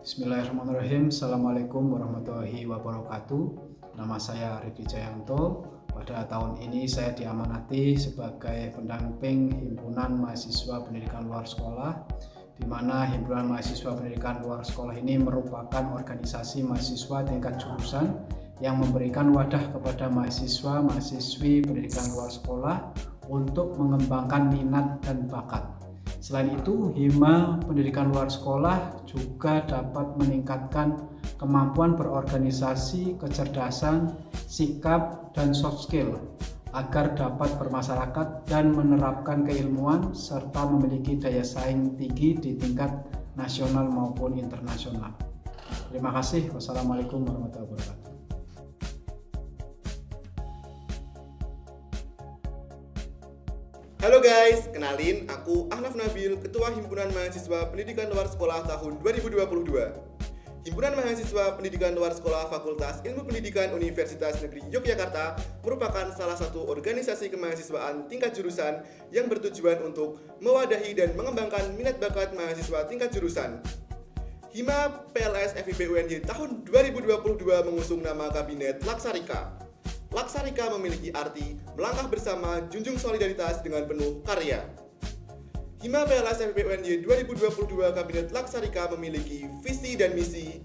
Bismillahirrahmanirrahim. Assalamualaikum warahmatullahi wabarakatuh. Nama saya Riki Jayanto. Pada tahun ini saya diamanati sebagai pendamping Himpunan Mahasiswa Pendidikan Luar Sekolah, di mana Himpunan Mahasiswa Pendidikan Luar Sekolah ini merupakan organisasi mahasiswa tingkat jurusan yang memberikan wadah kepada mahasiswa-mahasiswi pendidikan luar sekolah untuk mengembangkan minat dan bakat. Selain itu, Hima Pendidikan Luar Sekolah juga dapat meningkatkan kemampuan berorganisasi, kecerdasan, sikap, dan soft skill agar dapat bermasyarakat dan menerapkan keilmuan serta memiliki daya saing tinggi di tingkat nasional maupun internasional. Terima kasih. Wassalamualaikum warahmatullahi wabarakatuh. Halo guys, kenalin aku Ahnaf Nabil, Ketua Himpunan Mahasiswa Pendidikan Luar Sekolah tahun 2022. Himpunan Mahasiswa Pendidikan Luar Sekolah Fakultas Ilmu Pendidikan Universitas Negeri Yogyakarta merupakan salah satu organisasi kemahasiswaan tingkat jurusan yang bertujuan untuk mewadahi dan mengembangkan minat bakat mahasiswa tingkat jurusan. Hima PLS FIP UNY tahun 2022 mengusung nama Kabinet Laksarika. Laksarika memiliki arti melangkah bersama, junjung solidaritas dengan penuh karya. Hima PLS FIP UNY 2022 Kabinet Laksarika memiliki visi dan misi.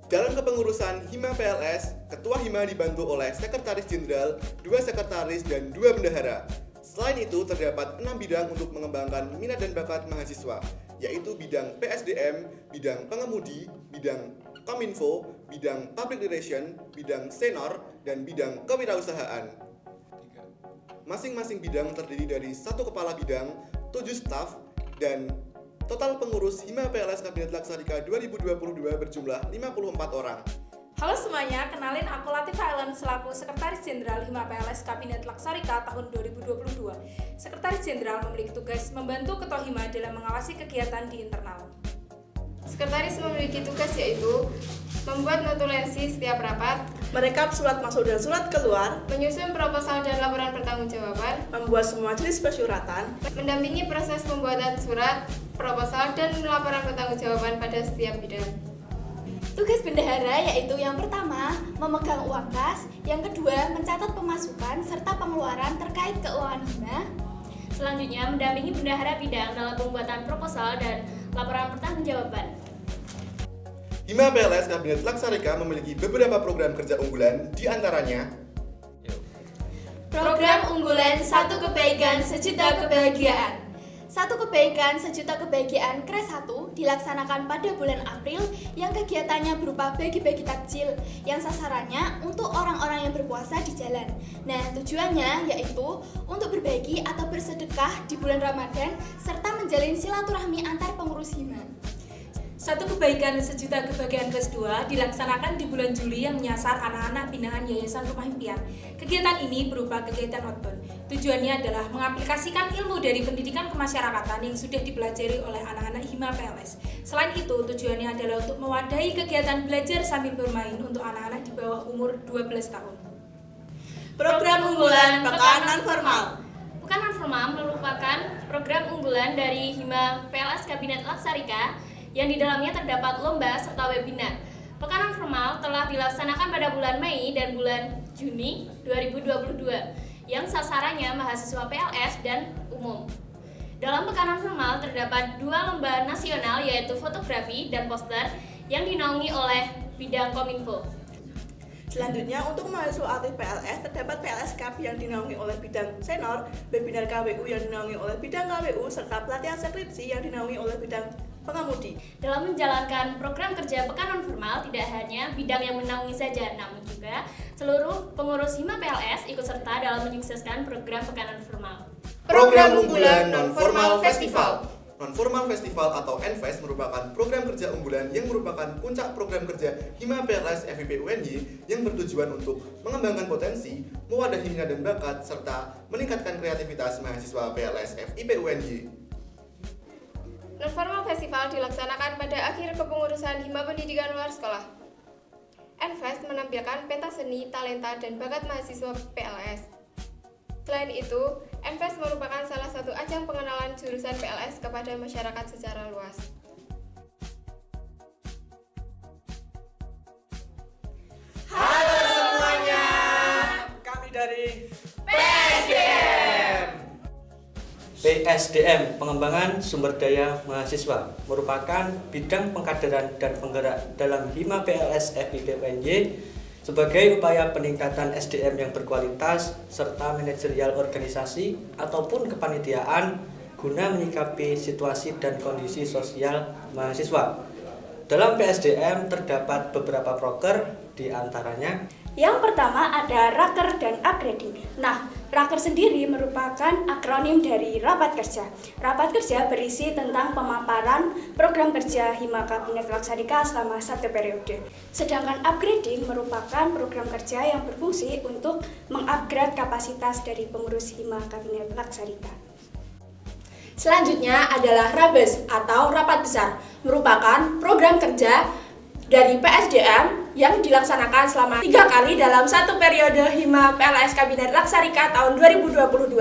Dalam kepengurusan Hima PLS, Ketua Hima dibantu oleh Sekretaris Jenderal, 2 Sekretaris, dan 2 Bendahara. Selain itu, terdapat 6 bidang untuk mengembangkan minat dan bakat mahasiswa, yaitu bidang PSDM, bidang pengemudi, bidang Kominfo, bidang Public Relation, bidang Senor, dan bidang kewirausahaan. Masing-masing bidang terdiri dari 1 kepala bidang, 7 staf, dan total pengurus Hima PLS Kabinet Laksarika 2022 berjumlah 54 orang. Halo semuanya, kenalin aku Latifah Ellen selaku Sekretaris Jenderal Hima PLS Kabinet Laksarika tahun 2022. Sekretaris Jenderal memiliki tugas membantu Ketua Hima dalam mengawasi kegiatan di internal. Sekretaris memiliki tugas yaitu membuat notulensi setiap rapat, merekap surat masuk dan surat keluar, menyusun proposal dan laporan pertanggungjawaban, membuat semua jenis persyaratan, mendampingi proses pembuatan surat, proposal, dan laporan pertanggungjawaban pada setiap bidang. Tugas bendahara yaitu yang pertama, memegang uang kas, yang kedua, mencatat pemasukan serta pengeluaran terkait keuangan Hima. Selanjutnya, mendampingi bendahara bidang dalam pembuatan proposal dan laporan pertanggungjawaban. Hima PLS Kabinet Laksarika memiliki beberapa program kerja unggulan, di antaranya Program unggulan 1 kebaikan sejuta kebahagiaan. 1 kebaikan sejuta kebahagiaan KRES 1 dilaksanakan pada bulan April yang kegiatannya berupa bagi-bagi takjil yang sasarannya untuk orang-orang yang berpuasa di jalan. Nah, tujuannya yaitu untuk berbagi atau bersedekah di bulan Ramadan serta menjalin silaturahmi antar pengurus Hima. 1 kebaikan sejuta kebahagiaan kelas 2 dilaksanakan di bulan Juli yang menyasar anak-anak binaan Yayasan Rumah Impian. Kegiatan ini berupa kegiatan outbound. Tujuannya adalah mengaplikasikan ilmu dari pendidikan kemasyarakatan yang sudah dipelajari oleh anak-anak Hima PLS. Selain itu, tujuannya adalah untuk mewadahi kegiatan belajar sambil bermain untuk anak-anak di bawah umur 12 tahun. program unggulan pekan non-formal. Pekan non-formal merupakan program unggulan dari Hima PLS Kabinet Laksarika yang di dalamnya terdapat lomba serta webinar. Pekan non-formal telah dilaksanakan pada bulan Mei dan bulan Juni 2022 yang sasarannya mahasiswa PLS dan umum. Dalam pekan non-formal terdapat 2 lomba nasional yaitu fotografi dan poster yang dinaungi oleh bidang Kominfo. Selanjutnya, untuk mahasiswa aktif PLS, terdapat PLS Cup yang dinaungi oleh bidang Senor, webinar KWU yang dinaungi oleh bidang KWU, serta pelatihan skripsi yang dinaungi oleh bidang pengemudi. Dalam menjalankan program kerja pekan non-formal, tidak hanya bidang yang menaungi saja, namun juga seluruh pengurus Hima PLS ikut serta dalam menyukseskan program pekan non-formal. Program unggulan Non-Formal Festival. Non-Formal Festival atau NFest merupakan program kerja unggulan yang merupakan puncak program kerja Hima PLS FIP UNY yang bertujuan untuk mengembangkan potensi, mewadahi minat dan bakat, serta meningkatkan kreativitas mahasiswa PLS FIP UNY. Non-formal festival dilaksanakan pada akhir kepengurusan Hima Pendidikan Luar Sekolah. NFest menampilkan pentas seni, talenta, dan bakat mahasiswa PLS. Selain itu, NFest merupakan salah satu ajang pengenalan jurusan PLS kepada masyarakat secara luas. PSDM, Pengembangan Sumber Daya Mahasiswa, merupakan bidang pengkaderan dan penggerak dalam Hima PLS FIP UNY sebagai upaya peningkatan SDM yang berkualitas serta manajerial organisasi ataupun kepanitiaan guna menyikapi situasi dan kondisi sosial mahasiswa. Dalam PSDM terdapat beberapa proker, di antaranya Yang pertama ada Raker dan Upgrading. Nah, Raker sendiri merupakan akronim dari Rapat Kerja. Rapat Kerja berisi tentang pemaparan program kerja Hima Kabinet Laksarika selama 1 periode. Sedangkan Upgrading merupakan program kerja yang berfungsi untuk mengupgrade kapasitas dari pengurus Hima Kabinet Laksarika. Selanjutnya adalah Rabes atau Rapat Besar, merupakan program kerja dari PSDM yang dilaksanakan selama 3 kali dalam 1 periode Hima PLS Kabinet Laksarika tahun 2022.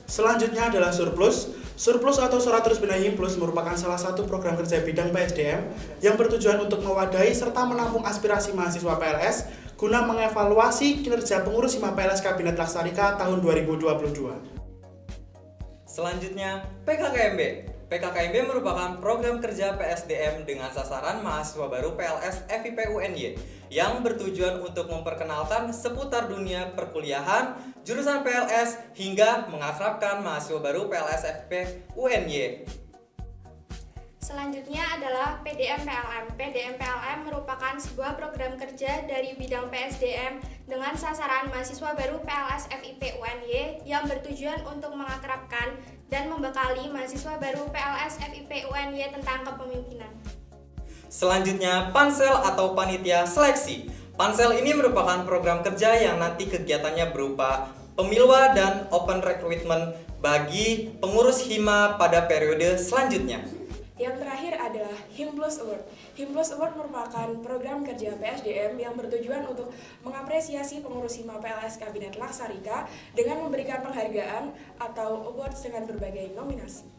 Selanjutnya adalah Surplus. Surplus atau Surat Terus Benahi Plus merupakan salah satu program kerja bidang PSDM yang bertujuan untuk mewadahi serta menampung aspirasi mahasiswa PLS guna mengevaluasi kinerja pengurus Hima PLS Kabinet Laksarika tahun 2022. Selanjutnya, PKKMB. PKKMB merupakan program kerja PSDM dengan sasaran mahasiswa baru PLS FIP UNY yang bertujuan untuk memperkenalkan seputar dunia perkuliahan, jurusan PLS, hingga mengakrabkan mahasiswa baru PLS FIP UNY. Selanjutnya adalah PDM-PLM. PDM-PLM merupakan sebuah program kerja dari bidang PSDM dengan sasaran mahasiswa baru PLS FIP UNY yang bertujuan untuk mengakrabkan dan membekali mahasiswa baru PLS FIP UNY tentang kepemimpinan. Selanjutnya, Pansel atau Panitia Seleksi. Pansel ini merupakan program kerja yang nanti kegiatannya berupa pemilwa dan open recruitment bagi pengurus Hima pada periode selanjutnya. Yang terakhir adalah Himplus Award. Himplus Award merupakan program kerja PSDM yang bertujuan untuk mengapresiasi pengurus Hima PLS Kabinet Laksarika dengan memberikan penghargaan atau awards dengan berbagai nominasi.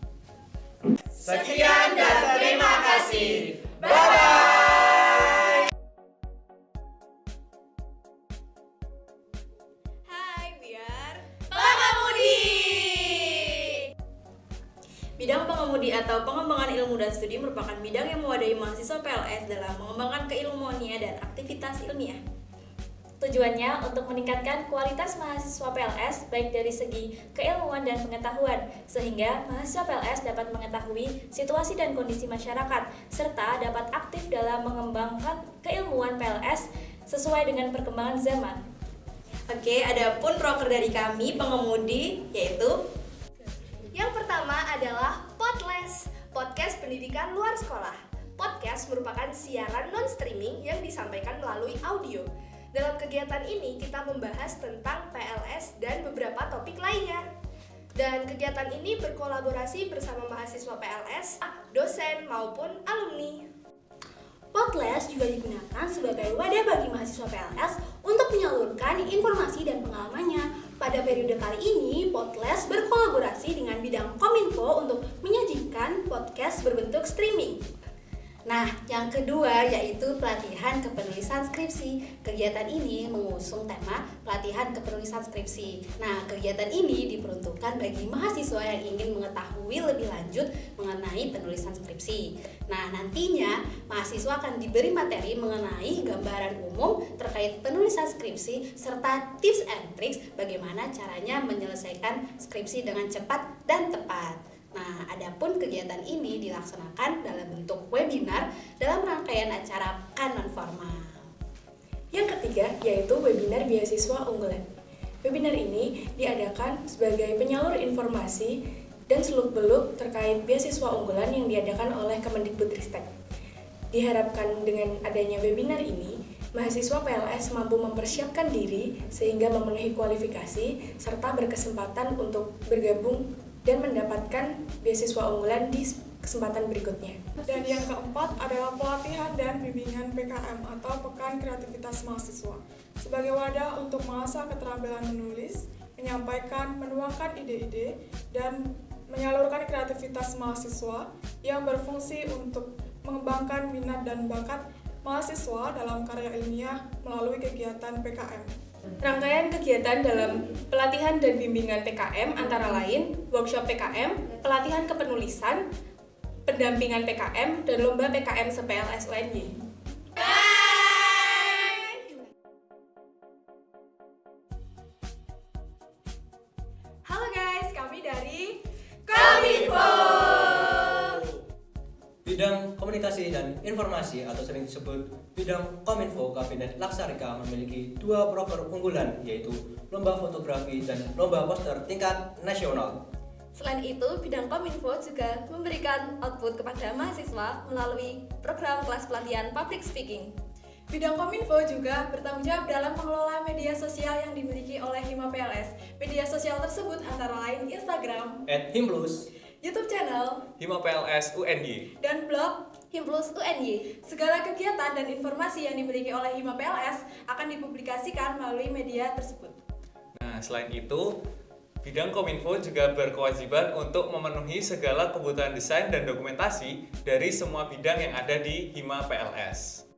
Sekian dan terima kasih. Bye-bye. Hai, biar Pengemudi. Bidang pengemudi atau pengembangan ilmu dan studi merupakan bidang yang mewadahi mahasiswa PLS dalam mengembangkan keilmuannya dan aktivitas ilmiah. Tujuannya untuk meningkatkan kualitas mahasiswa PLS baik dari segi keilmuan dan pengetahuan, sehingga mahasiswa PLS dapat mengetahui situasi dan kondisi masyarakat, serta dapat aktif dalam mengembangkan keilmuan PLS sesuai dengan perkembangan zaman. Oke, ada pun proker dari kami pengemudi, yaitu Yang pertama adalah Podles, podcast pendidikan luar sekolah. Podcast merupakan siaran non-streaming yang disampaikan melalui audio. Dalam kegiatan ini kita membahas tentang PLS dan beberapa topik lainnya. Dan kegiatan ini berkolaborasi bersama mahasiswa PLS, dosen maupun alumni. Podles juga digunakan sebagai wadah bagi mahasiswa PLS untuk menyalurkan informasi dan pengalamannya. Pada periode kali ini, Podles berkolaborasi dengan bidang Kominfo untuk menyajikan podcast berbentuk streaming. Nah, yang kedua yaitu pelatihan kepenulisan skripsi. Kegiatan ini mengusung tema pelatihan kepenulisan skripsi. Nah, kegiatan ini diperuntukkan bagi mahasiswa yang ingin mengetahui lebih lanjut mengenai penulisan skripsi. Nah, nantinya mahasiswa akan diberi materi mengenai gambaran umum terkait penulisan skripsi serta tips and tricks bagaimana caranya menyelesaikan skripsi dengan cepat dan tepat. Nah, adapun kegiatan ini dilaksanakan dalam bentuk webinar dalam rangkaian acara pekan non formal. Yang ketiga yaitu webinar beasiswa unggulan. Webinar ini diadakan sebagai penyalur informasi dan seluk-beluk terkait beasiswa unggulan yang diadakan oleh Kemendikbudristek. Diharapkan dengan adanya webinar ini, mahasiswa PLS mampu mempersiapkan diri sehingga memenuhi kualifikasi serta berkesempatan untuk bergabung dan mendapatkan beasiswa unggulan di kesempatan berikutnya. Dan yang keempat adalah pelatihan dan bimbingan PKM atau Pekan Kreativitas Mahasiswa. Sebagai wadah untuk mengasah keterampilan menulis, menyampaikan, menuangkan ide-ide, dan menyalurkan kreativitas mahasiswa yang berfungsi untuk mengembangkan minat dan bakat mahasiswa dalam karya ilmiah melalui kegiatan PKM. Rangkaian kegiatan dalam pelatihan dan bimbingan PKM antara lain workshop PKM, pelatihan kepenulisan, pendampingan PKM, dan lomba PKM se-PLS UNY. Halo guys, kami dari Kominfo. Bidang Komunikasi dan Informasi atau sering disebut Bidang Kominfo Kabinet Laksarika memiliki 2 proker unggulan, yaitu Lomba Fotografi dan Lomba Poster tingkat nasional. Selain itu, bidang Kominfo juga memberikan output kepada mahasiswa melalui program kelas pelatihan public speaking. Bidang Kominfo juga bertanggung jawab dalam mengelola media sosial yang dimiliki oleh Hima PLS. Media sosial tersebut antara lain Instagram, @himplus, YouTube channel, Hima PLS UNY, dan blog Himplus UNY. Segala kegiatan dan informasi yang dimiliki oleh Hima PLS akan dipublikasikan melalui media tersebut. Nah, selain itu, bidang Kominfo juga berkewajiban untuk memenuhi segala kebutuhan desain dan dokumentasi dari semua bidang yang ada di Hima PLS.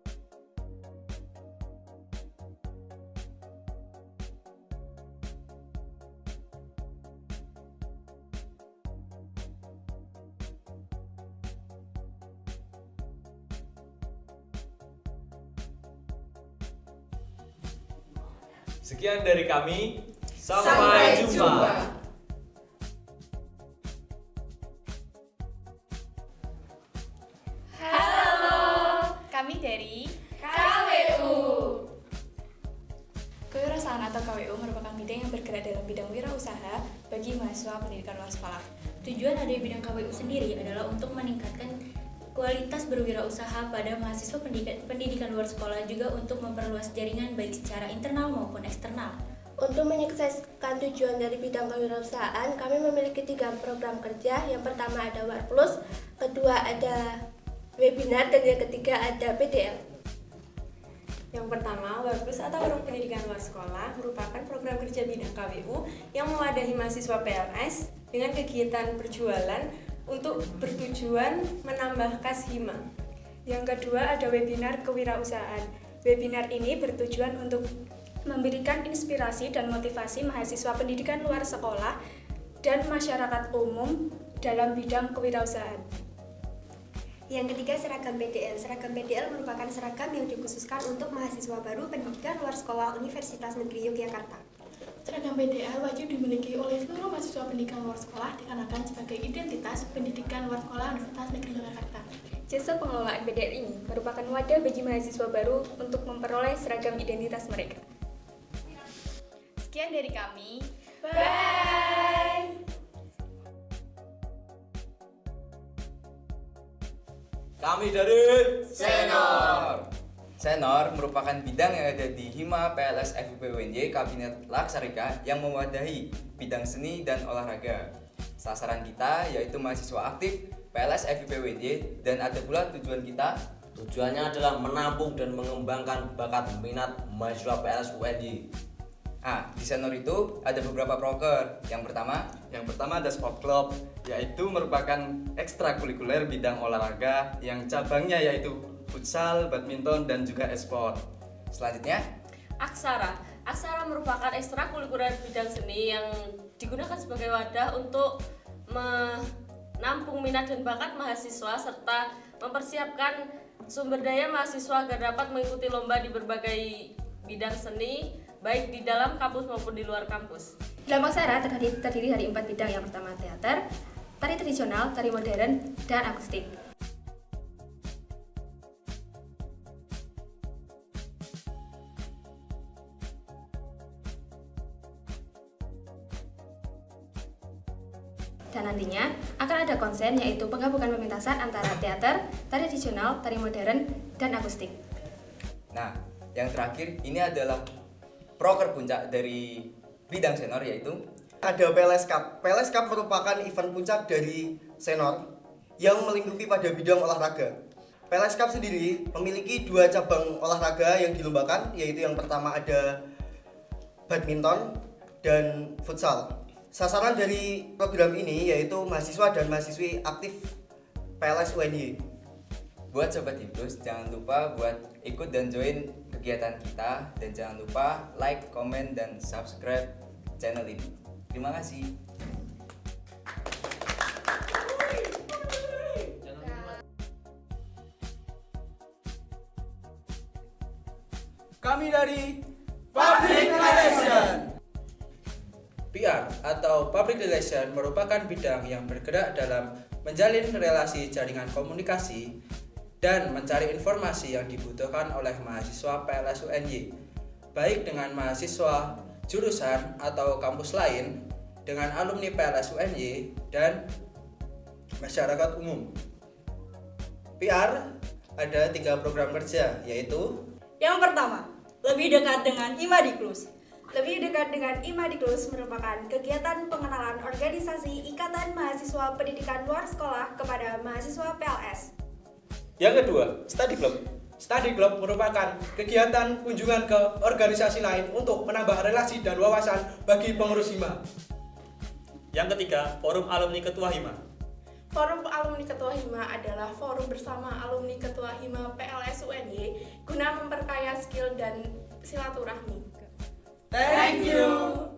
Sekian dari kami. Sampai jumpa. Halo, kami dari KWU. Kewirausahaan atau KWU merupakan bidang yang bergerak dalam bidang wirausaha bagi mahasiswa pendidikan luar sekolah. Tujuan dari bidang KWU sendiri adalah untuk meningkatkan kualitas berwirausaha pada mahasiswa pendidikan luar sekolah, juga untuk memperluas jaringan baik secara internal maupun eksternal. Untuk menyukseskan tujuan dari bidang kewirausahaan, kami memiliki 3 program kerja. Yang pertama ada Warplus, kedua ada webinar, dan yang ketiga ada PDL. Yang pertama, Warplus atau Warung Pendidikan Luar Sekolah merupakan program kerja bidang KWU yang mewadahi mahasiswa PLS dengan kegiatan berjualan untuk bertujuan menambah kas Hima. Yang kedua ada webinar kewirausahaan. Webinar ini bertujuan untuk memberikan inspirasi dan motivasi mahasiswa pendidikan luar sekolah dan masyarakat umum dalam bidang kewirausahaan. Yang ketiga, seragam PDL. Seragam PDL merupakan seragam yang dikhususkan untuk mahasiswa baru pendidikan luar sekolah Universitas Negeri Yogyakarta. Seragam PDL wajib dimiliki oleh seluruh mahasiswa pendidikan luar sekolah dikarenakan sebagai identitas pendidikan luar sekolah Universitas Negeri Yogyakarta. Jasa pengelolaan PDL ini merupakan wadah bagi mahasiswa baru untuk memperoleh seragam identitas mereka. Sekian dari kami. Bye. Kami dari Senor. Senor merupakan bidang yang ada di Hima PLS FIP UNY Kabinet Laksarika yang mewadahi bidang seni dan olahraga. Sasaran kita yaitu mahasiswa aktif PLS FIP UNY, dan ada pula tujuan kita. Tujuannya adalah menampung dan mengembangkan bakat minat mahasiswa PLS UNY. Di Senor itu ada beberapa proker. Yang pertama ada Sport Club, yaitu merupakan ekstrakurikuler bidang olahraga yang cabangnya yaitu futsal, badminton, dan juga e-sport. Selanjutnya, Aksara merupakan ekstrakurikuler bidang seni yang digunakan sebagai wadah untuk menampung minat dan bakat mahasiswa serta mempersiapkan sumber daya mahasiswa agar dapat mengikuti lomba di berbagai bidang seni baik di dalam kampus maupun di luar kampus. Dalam aksara terdiri dari 4 bidang. Yang pertama teater, tari tradisional, tari modern, dan akustik. Dan nantinya akan ada konsen, yaitu penggabungan pementasan antara teater, tari tradisional, tari modern, dan akustik. Nah, yang terakhir ini adalah proker puncak dari bidang Senor, yaitu ada PLS Cup. PLS Cup merupakan event puncak dari Senor yang melingkupi pada bidang olahraga. PLS Cup sendiri memiliki 2 cabang olahraga yang dilombakan, yaitu yang pertama ada badminton dan futsal. Sasaran dari program ini yaitu mahasiswa dan mahasiswi aktif PLS UNY. Buat Sobat Himplus, jangan lupa buat ikut dan join kegiatan kita. Dan jangan lupa like, komen, dan subscribe channel ini. Terima kasih. Kami dari Public Relation. PR atau Public Relation merupakan bidang yang bergerak dalam menjalin relasi jaringan komunikasi dan mencari informasi yang dibutuhkan oleh mahasiswa PLS UNY, baik dengan mahasiswa jurusan atau kampus lain, dengan alumni PLS UNY, dan masyarakat umum. PR ada 3 program kerja, yaitu Yang pertama, lebih dekat dengan Imadiklus. Lebih dekat dengan Imadiklus merupakan kegiatan pengenalan organisasi Ikatan Mahasiswa Pendidikan Luar Sekolah kepada mahasiswa PLS. Yang kedua, Study Club. Study Club merupakan kegiatan kunjungan ke organisasi lain untuk menambah relasi dan wawasan bagi pengurus HIMA. Yang ketiga, Forum Alumni Ketua HIMA. Forum Alumni Ketua HIMA adalah forum bersama alumni Ketua HIMA PLS UNY guna memperkaya skill dan silaturahmi. Thank you.